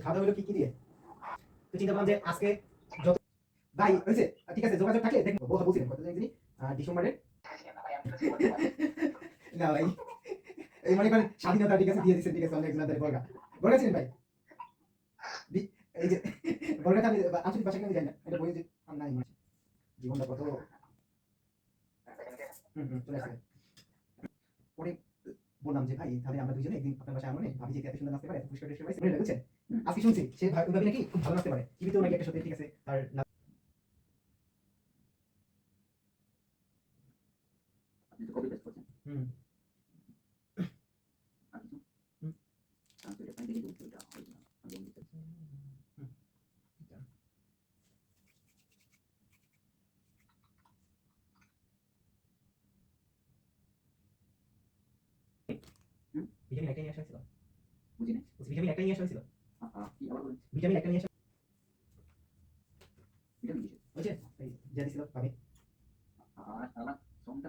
খাওয়া দাওয়া হলো কি কি দিয়ে, তো চিন্তা করলাম যে আজকে যত ভাই হয়েছে ঠিক আছে, যোগাযোগ থাকলে দেখুন বলছিলেন কত জানি ডিসেম্বরের না ভাই এই মনে করেন স্বাধীনতা ঠিক আছে দিয়ে দিচ্ছেন, ঠিক আছে অনেক গুণাদের বর্গা বর্গা ছিলেন ভাই এই যে বর্গাটা আমি আঞ্চলিক ভাষা কেন জানি না, এটা বই যে নাই মনে জীবনটা কত চলে আসছে। পরে বললাম যে ভাই তাহলে আমরা দুজনে একদিন আপনার বাসায় আমনে ভাবি যে এত সুন্দর নাচতে পারে, এত পুরস্কার টেস্ট পাইছে বুঝছেন, আজকে শুনছি সে ভাবি নাকি খুব ভালো নাচতে পারে, টিভিতেও নাকি একটা সত্যি ঠিক আছে তার আপনি তো কপি পেস্ট করছেন আর কিছু তাহলে এটা দেখে দিন এটা হয় না আমি দিতে ভিটামিন একটা নিয়ে আসা হয়েছিল, বুঝি না ভিটামিন একটা নিয়ে আসা হয়েছিল, কি আবার বলেন ভিটামিন একটা নিয়ে আসা ভিটামিন কিসের বুঝছেন এই যা দিছিল ভাবি আর আবার সোমটা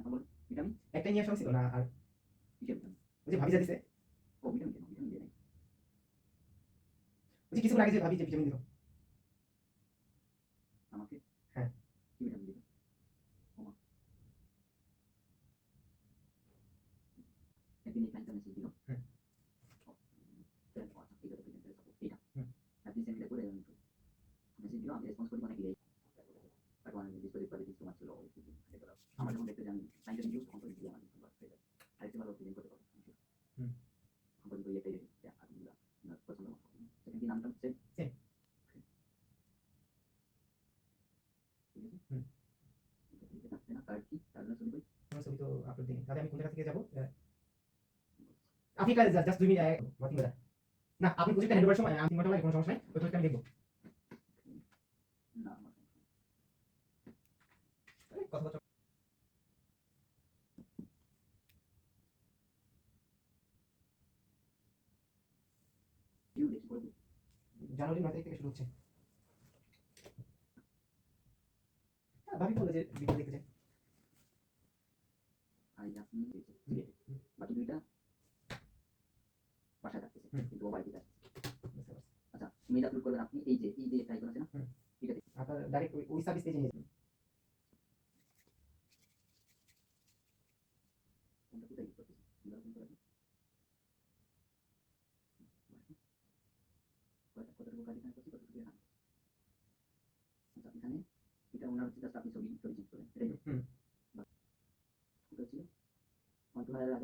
বলুন ভিটামিন একটা নিয়ে আসা হয়েছিল না আর কিসের ভিটামিন ওই যে ভাবি যা দিছে ও ভিটামিন কেন ভিটামিন দিয়ে নাই ওই যে কিছুক্ষণ আগে যে ভাবি যে ভিটামিন দিল আমাকে, হ্যাঁ কি ভিটামিন দিল একদিন এই প্যান্টটা মেসেজ দিল হ্যাঁ এটা আপনি সেন্ড করে দেবেন মেসেজ দিল, আমি রেসপন্স করি অনেক লেট তারপর আমি ডিসপ্লে কোয়ালিটি তোমার ছিল আমার যখন দেখতে জানি সাইন্টিফিক ইউজ কম্পানি দিয়ে আমার আরেকটা ভালো প্রেজেন্ট করতে পারবো কম্পানি তো এটাই আলহামদুলিল্লাহ আপনার পছন্দ মতো সেখানে কি নামটা সেম সেম ঠিক আছে তার কি তার ছবি কই আমার ছবি তো আপলোড দিই, তাহলে আমি কোন জায়গা থেকে যাব আপনি জাস্ট 2 মিনিট ওয়াচিং করা না আপনি প্রজেক্টটা হ্যান্ড ওভার সময় আমি 3 ঘন্টা লাগে কোনো সমস্যা নাই, ওই প্রজেক্টটা আমি দেখব না আমার কথা জানুয়ারি 9 তারিখ থেকে শুরু হচ্ছে, ভাবি বলে যে ভিডিও দেখতে চাই আর আপনি বাকি দুইটা বাসায় থাকতেছে কিন্তু ও বাড়িতে আছে, আচ্ছা মেল আপলোড করবেন আপনি এই যে ট্রাই করেছেন না ঠিক আছে আপনার ডাইরেক্ট ওই সার্ভিস পেজে নিয়ে যাবেন কোনটা কোথায় ইউজ করতেছেন নির্বাচন করে কতটুকু কাজ এখানে করছি কতটুকু এখানে, আচ্ছা এখানে এটা ওনার হচ্ছে জাস্ট আপনি ছবি চেঞ্জ করেন এটাই তো এটা হচ্ছে 1-2 লাগে না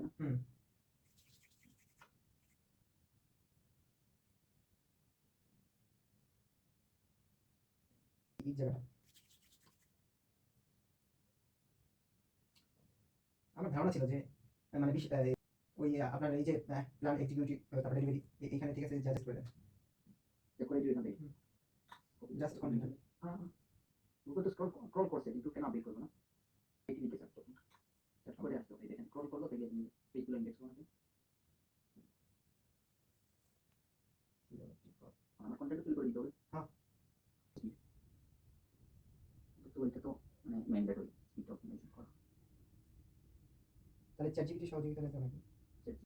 এই জায়গাটা আমার ধারণা ছিল যে মানে ওই আপনার এই যে প্ল্যান এক্সিকিউটিভ তারপরে ডেলিভারি এইখানে ঠিক আছে জাস্ট করে দেন করে দিই এখান থেকে জাস্ট কন্টিনিউ হ্যাঁ গুগল তো স্ক্রল করছে কিন্তু কেন আপডেট করব না এটি লিখে সার্চ করুন সার্চ করে আসতে হবে দেখেন স্ক্রল করলো তাহলে আপনি পেজগুলো ইন্ডেক্স করবেন আমার কন্টেন্ট তৈরি করে দিতে হবে হ্যাঁ তো এটা তো মানে ম্যান্ডেটরি স্পিড অপটিমাইজেশন করা তাহলে চ্যাট জিপিটি সহযোগিতা নিতে হবে